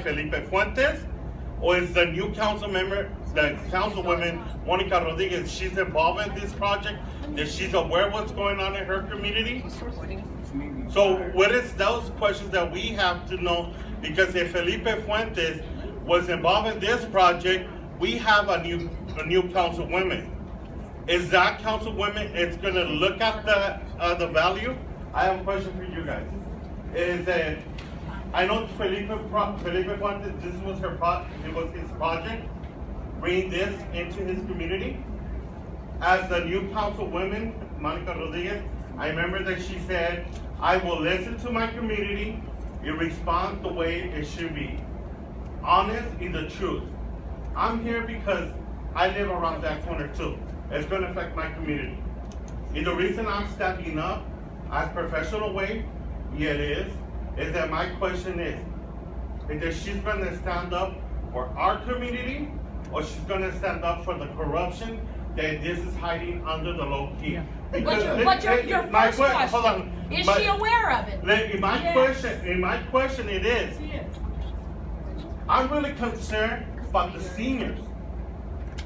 Felipe Fuentes, or is the new council member, the councilwoman Monica Rodriguez, she's involved in this project, that she's aware of what's going on in her community? So what is those questions that we have to know? Because if Felipe Fuentes was involved in this project, we have a new councilwoman. Is that councilwoman is going to look at the value? I have a question for you guys. Is that I know Felipe Fuentes, this was it was his project, bring this into his community. As the new councilwoman, Monica Rodriguez, I remember that she said, I will listen to my community and respond the way it should be. Honest is the truth. I'm here because I live around that corner too. It's going to affect my community. And the reason I'm stepping up as professional way, yeah it is that my question is that she's going to stand up for our community, or she's going to stand up for the corruption that this is hiding under the low key. Yeah. But your first question, hold on, is she aware of it? In my question it is, I'm really concerned about the seniors.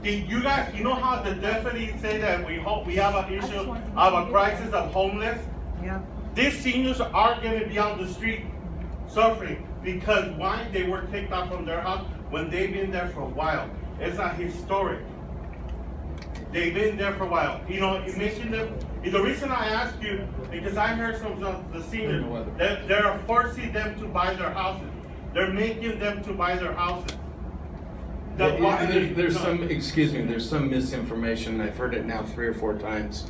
You guys, you know how the deputies say that we have an issue of a crisis of homeless? Yeah. These seniors are going to be on the street suffering because why? They were kicked out from their house when they've been there for a while. It's not historic. They've been there for a while. You know, you mentioned them. The reason I ask you, because I heard from the seniors that they're forcing them to buy their houses. They're making them to buy their houses. There's some misinformation. I've heard it now 3 or 4 times.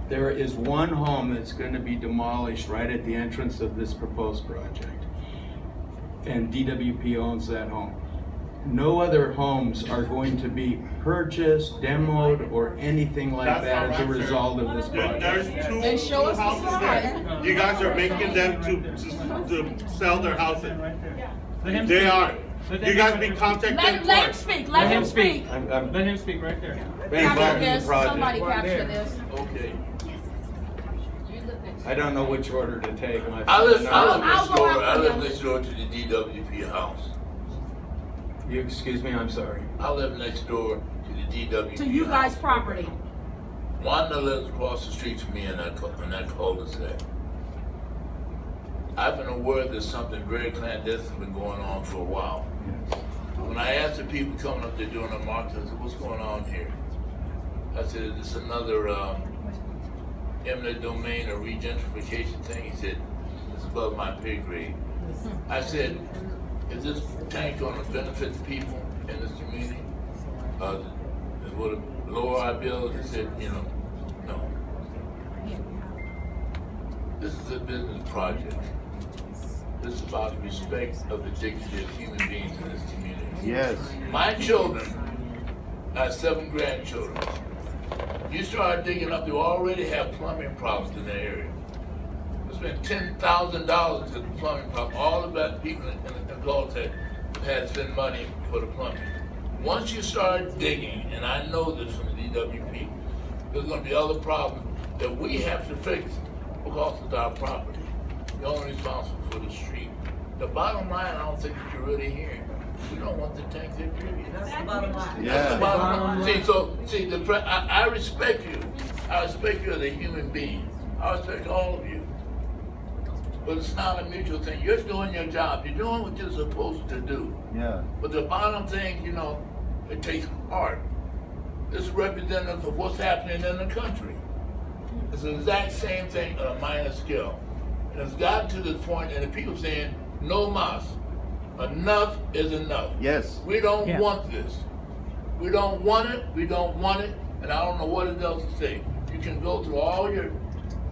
There is one home that's going to be demolished right at the entrance of this proposed project, and DWP owns that home. No other homes are going to be purchased, demoed, or anything like that as a result of this project. There's two houses there. You guys are making them to sell their houses. They are. You guys be contacting them. Let him speak. Let him speak. Let him speak right there. Capture this. Somebody capture this. Okay. I don't know which order to take. I live next door to the DWP house. You excuse me, I'm sorry. I live next door to the DWP to you guys' house. property. Wanda lives across the street from me in that cul-de-sac. I've been aware that something very clandestine has been going on for a while. When I asked the people coming up there doing the market, I said, what's going on here? I said, is this another eminent domain or regentrification thing? He said, it's above my pay grade. I said, is this tank going to benefit the people in this community? Will it lower our bills? He said, no. This is a business project. This is about the respect of the dignity of human beings in this community. Yes. My children, I have 7 grandchildren. You start digging up, you already have plumbing problems in the area. We spent $10,000 to the plumbing problem. All of that people in Galtech had to spend money for the plumbing. Once you start digging, and I know this from the DWP, there's going to be other problems that we have to fix because it's our property. You're only responsible for the street. The bottom line, I don't think that you're really hearing. We don't want the tank there, period. That's the bottom line. Yeah. That's the bottom line. I respect you. I respect you as a human being. I respect all of you. But it's not a mutual thing. You're doing your job. You're doing what you're supposed to do. Yeah. But the bottom thing, it takes heart. This is representative of what's happening in the country. It's the exact same thing on a minor scale. And it's gotten to this point, and the people saying, no mas. Enough is enough. Yes. We don't want this. We don't want it. We don't want it. And I don't know what else to say. You can go through all your,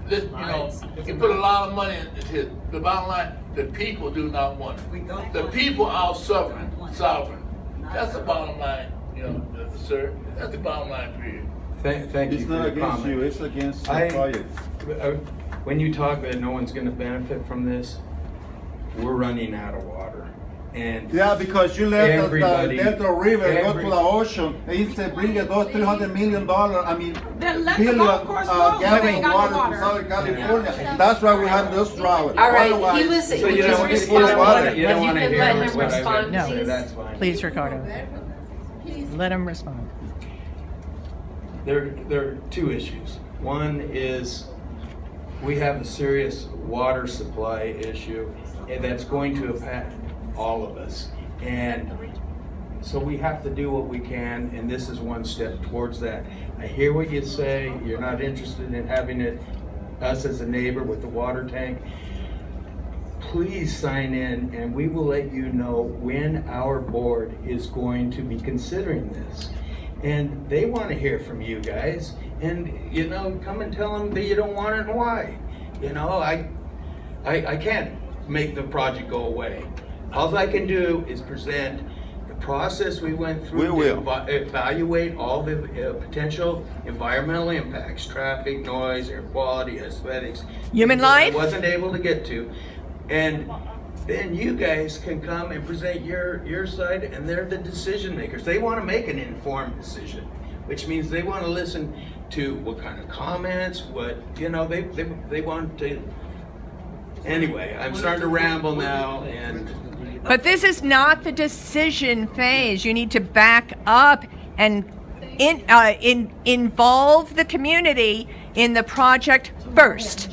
you can put a lot of money into it. The bottom line, the people do not want it. The people are sovereign. That's the bottom line, sir. That's the bottom line for you. Thank you It's for not your against comment. you, it's against the project. When you talk that no one's going to benefit from this, we're running out of water. And yeah, because you let everybody, the river go to the ocean, and if they bring it those $300 million, I mean, Then let the billion golf course flow. They gallons ain't of got no water to water. Southern California. That's why we have this drought. All right, Otherwise, he was so you just don't, responding. you don't want to You can hear let what him I've respond, got to say, please. that's fine. Please, Ricardo. Let him respond. There are two issues. One is we have a serious water supply issue, and that's going to impact all of us. And so we have to do what we can, and this is one step towards that. I hear what you say. You're not interested in having us as a neighbor with the water tank. Please sign in, and we will let you know when our board is going to be considering this. And they want to hear from you guys, and you know, come and tell them that you don't want it and why. You know, I can't make the project go away. All I can do is present the process we went through to evaluate all the potential environmental impacts, traffic, noise, air quality, aesthetics. Human life? I wasn't able to get to. And then you guys can come and present your side, and they're the decision makers. They want to make an informed decision, which means they want to listen to what kind of comments, what, you know, they want to. Anyway, I'm starting to ramble now, and But this is not the decision phase. You need to back up and involve the community in the project first,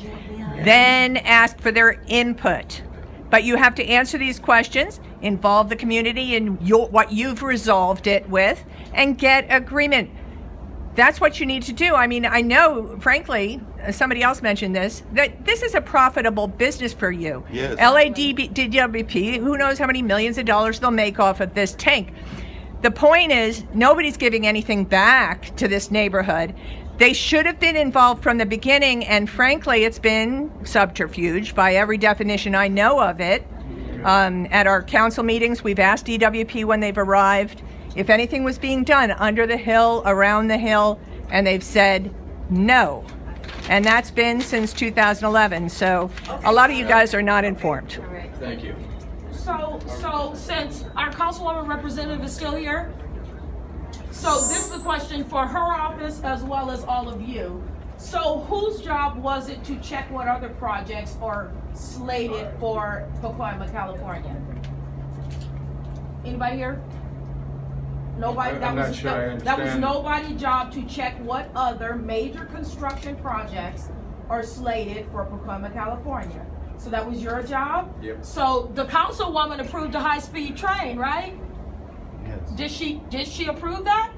then ask for their input. But you have to answer these questions, involve the community in what you've resolved it with, and get agreement. That's what you need to do. I mean, I know, frankly, somebody else mentioned this, that this is a profitable business for you. Yes. DWP, who knows how many millions of dollars they'll make off of this tank. The point is, nobody's giving anything back to this neighborhood. They should have been involved from the beginning, and frankly, it's been subterfuge by every definition I know of it. At our council meetings, we've asked DWP when they've arrived if anything was being done under the hill, around the hill, and they've said no. And that's been since 2011, so a lot of you guys are not informed. thank you. So since our councilwoman representative is still here, so this is a question for her office as well as all of you. So whose job was it to check what other projects are slated for Pacoima, California? Anybody here? Nobody? I'm not sure I That was understand. nobody's job to check what other major construction projects are slated for Pacoima, California. So that was your job? Yep. So the councilwoman approved the high-speed train, right? Yes. Did she approve that?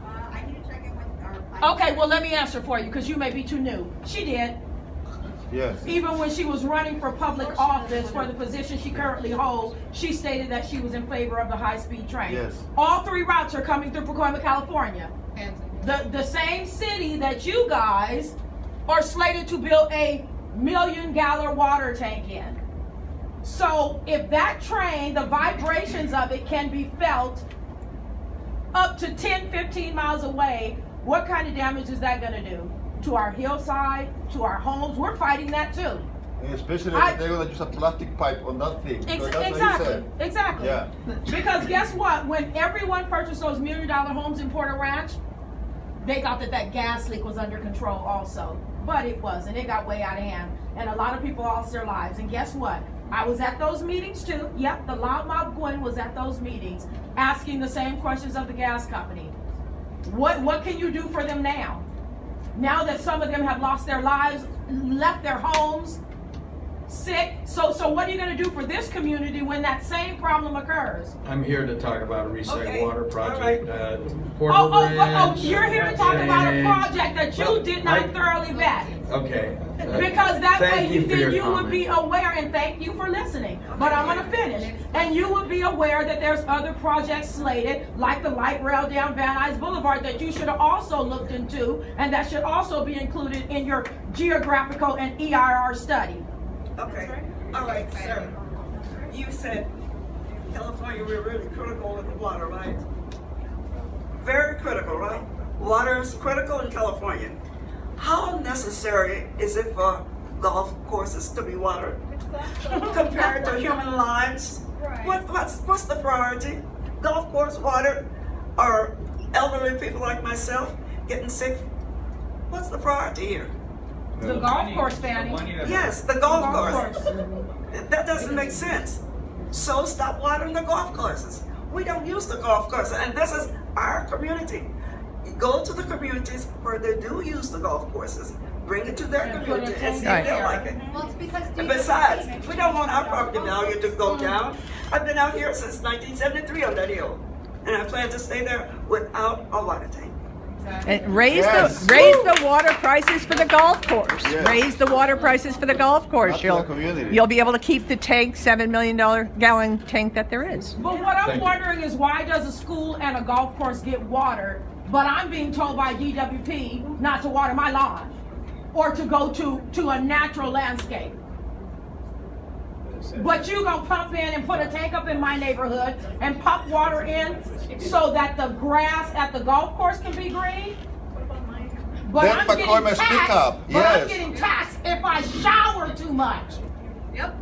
I need to check it with our. Okay, well, let me answer for you, because you may be too new. She did. Yes. Even when she was running for public office for the position she currently holds, she stated that she was in favor of the high-speed train. Yes. All three routes are coming through Pacoima, California. The same city that you guys are slated to build a 1 million-gallon water tank in. So if that train, the vibrations of it can be felt up to 10, 15 miles away, what kind of damage is that gonna do? To our hillside, to our homes? We're fighting that too. And especially if they're gonna use a plastic pipe on that thing. Because that's what he said. Exactly. Yeah. Because guess what? When everyone purchased those $1 million homes in Porter Ranch, they thought that gas leak was under control also. But it wasn't. It got way out of hand. And a lot of people lost their lives. And guess what? I was at those meetings too. Yep, the loudmouth Gwen was at those meetings asking the same questions of the gas company. What can you do for them now? Now that some of them have lost their lives, left their homes, sick. So what are you going to do for this community when that same problem occurs? I'm here to talk about a recycled Okay, water project. all Oh, you're here to talk about a project that you did not thoroughly vet. Okay. Because that way Thank you for your you would be comment. aware, and thank you for listening, but I'm gonna finish. And you would be aware that there's other projects slated, like the light rail down Van Nuys Boulevard, that you should have also looked into, and that should also be included in your geographical and EIR study. Okay, all right, sir. You said California, we're really critical with the water, right? Very critical, right? Water is critical in California. How necessary is it for golf courses to be watered compared to human lives? What's the priority? Golf course water, or elderly people like myself getting sick? What's the priority here? The golf course, Fanny. Yes, the golf course. That doesn't make sense. So stop watering the golf courses. We don't use the golf course, and this is our community. Go to the communities where they do use the golf courses. Bring it to their community and see if they like it. Well, it's because And besides, we don't want our property value to go down. I've been out here since 1973 on that hill, and I plan to stay there without a water tank. And raise Yes. the water prices for the golf course. Yes. Raise the water prices for the golf course. Not to the community. You'll be able to keep the tank, $7 million gallon tank that there is. But what I'm Thank you. wondering is why does a school and a golf course get water, but I'm being told by DWP not to water my lawn or to go to a natural landscape. But you gonna pump in and put a tank up in my neighborhood and pump water in so that the grass at the golf course can be green? But Then I'm McCormick getting speak taxed. up. But I'm Yes. getting taxed if I shower too much. Yep.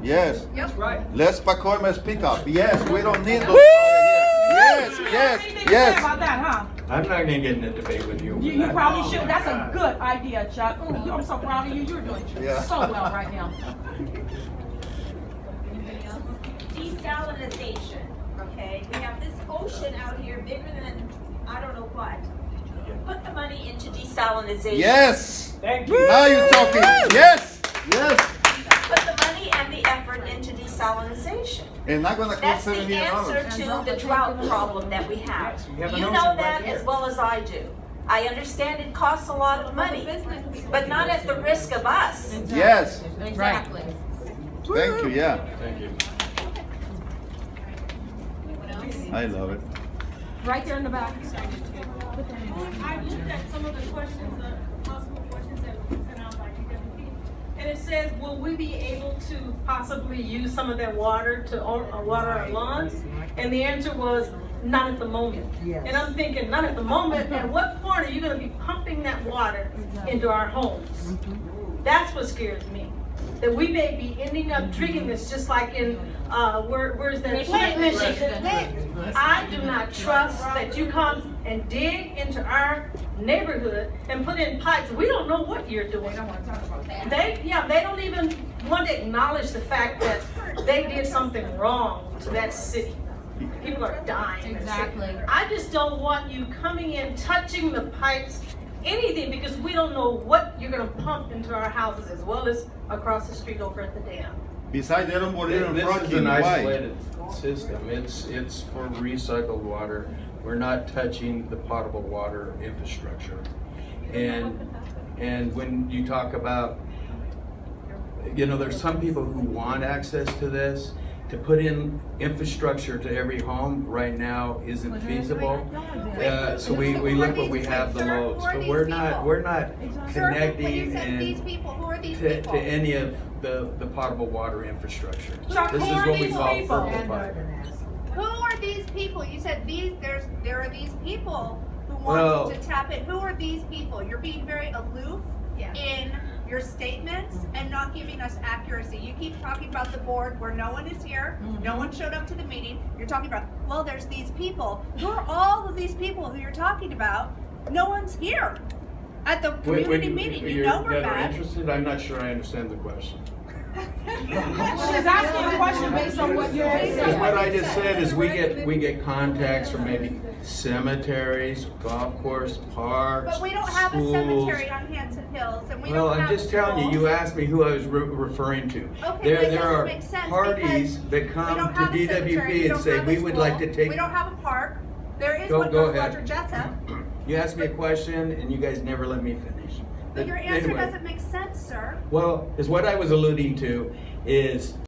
Yes. Yep. Let's McCormick speak up. Yes, we don't need those. Woo! Yes, You don't yes, have anything to say yes. about that, huh? I'm not gonna get in a debate with you. You probably should. That's a good idea, Chuck. Ooh, I'm so proud of you. You're doing Yeah. so well right now. Desalinization, okay? We have this ocean out here bigger than I don't know what. Put the money into desalinization. Yes. Now you're talking. Yes, yes. Put the money and the effort into desalinization. And not gonna cost That's the $7 million. answer to the drought problem that we have. You know that as well as I do. I understand it costs a lot of money, but not at the risk of us. Yes. Exactly. Thank you. Yeah, Thank you. I love it. Right there in the back. I looked at some of the questions, possible questions that were sent out by DWP, and it says, will we be able to possibly use some of that water to water our lawns? And the answer was, not at the moment. And I'm thinking, not at the moment, at what point are you gonna be pumping that water into our homes? That's what scares me. That we may be ending up drinking this just like in, where's that? Flint, Michigan. I do not trust that you come and dig into our neighborhood and put in pipes. We don't know what you're doing. They don't want to talk about that. They don't even want to acknowledge the fact that they did something wrong to that city. People are dying. Exactly. I just don't want you coming in, touching the pipes, anything, because we don't know what you're going to pump into our houses as well as across the street over at the dam. Besides, they don't want it in This front is of an you. Why? isolated system. It's for recycled water. We're not touching the potable water infrastructure. And when you talk about, there's some people who want access to this. To put in infrastructure to every home right now isn't feasible. So we look what we have the loads, but we're not connecting to any of the potable water infrastructure. Chuck, This who is are what we these call people? purple pipe. Who are these people? You said there are these people who Well- want to tap in. Who are these people? You're being very aloof in your statements and not giving us accuracy. You keep talking about the board where no one is here, no one showed up to the meeting. You're talking about, well, there's these people. Who are all of these people who you're talking about? No one's here at the community meeting. You know we're that are bad. interested? I'm not sure I understand the question. She's asking a question based on what you're saying. What I just said is we get contacts from maybe cemeteries, golf course, parks, But we don't have a schools. cemetery on Hanson Hills, and we Well, don't have I'm just telling you, schools. you asked me who I was referring to. Okay, but There it are doesn't make sense parties because that we come don't to have a cemetery, DWP and don't say, have a we would like to school, take. We don't have a park. There is Go one on ahead. Roger Jessup, You asked me a question and you guys never let me finish. but your answer Anyway, doesn't make sense, sir. Well, is what I was alluding to is